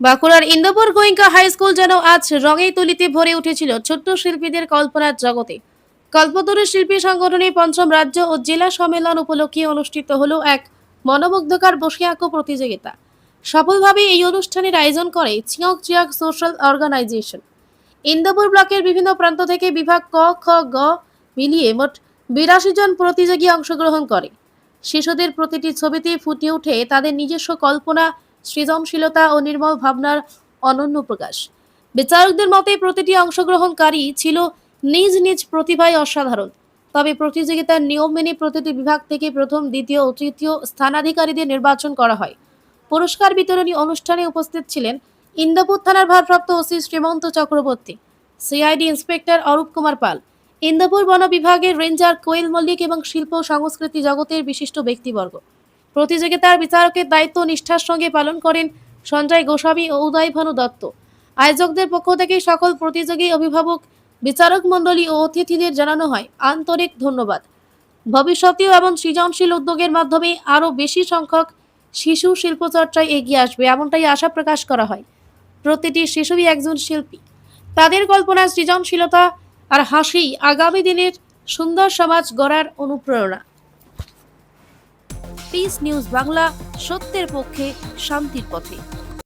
বাঁকুড়ার Indpur Goenka high school যেন আজ রঙে তুলিতে ভরে উঠেছিল ছোট্ট শিল্পীদের কল্পনার জগতে। কল্পতরু শিল্পী সংগঠনে পঞ্চম রাজ্য ও জেলা সম্মেলন উপলক্ষে অনুষ্ঠিত হলো এক মনোমুগ্ধকর বসে আঁকো প্রতিযোগিতা। সফলভাবে এই অনুষ্ঠানের আয়োজন করে চিয়ক চিয়ক সোশ্যাল অর্গানাইজেশন। ইন্দোপুর ব্লকের বিভিন্ন প্রান্ত থেকে বিভাগ ক, খ, গ মিলিয়ে মোট 82 জন প্রতিযোগী অংশগ্রহণ করে। শিশুদের প্রতিটি ছবিতে ফুটে ওঠে তাদের নিজস্ব কল্পনা, সৃজনশীলতা ও নির্মল ভাবনার অনন্য প্রকাশ। বিচারকদের মতে প্রতিটি অংশগ্রহণকারী ছিল নিজ নিজ প্রতিভায় অসাধারণ। তবে প্রতিযোগিতার নিয়ম মেনে প্রতিটি বিভাগ থেকে প্রথম, দ্বিতীয় ও তৃতীয় স্থানাধিকারীদের নির্বাচন করা হয়। পুরস্কার বিতরণী অনুষ্ঠানে উপস্থিত ছিলেন ইন্দোপুর থানার ভারপ্রাপ্ত OC Shrimanta Chakraborty, CID inspector Arup Kumar Pal, Indpur বন বিভাগের রেঞ্জার কোয়েল মল্লিক এবং শিল্প সংস্কৃতি জগতের বিশিষ্ট ব্যক্তিবর্গ। প্রতিযোগিতার বিচারকের দায়িত্ব নিষ্ঠার সঙ্গে পালন করেন সঞ্জয় গোস্বামী ও উদয় ভানু দত্ত। আয়োজকদের পক্ষ থেকে সকল প্রতিযোগী, অভিভাবক, বিচারক মণ্ডলী ও অতিথিদের জানানো হয় আন্তরিক ধন্যবাদ। ভবিষ্যতেও এমন সৃজনশীল উদ্যোগের মাধ্যমে আরও বেশি সংখ্যক শিশু শিল্পচর্চায় এগিয়ে আসবে, এমনটাই আশা প্রকাশ করা হয়। প্রতিটি শিশুই একজন শিল্পী, তাদের কল্পনা, সৃজনশীলতা আর হাসি আগামী দিনের সুন্দর সমাজ গড়ার অনুপ্রেরণা। পিস নিউজ বাংলা, সত্যের পক্ষে, শান্তির পথে।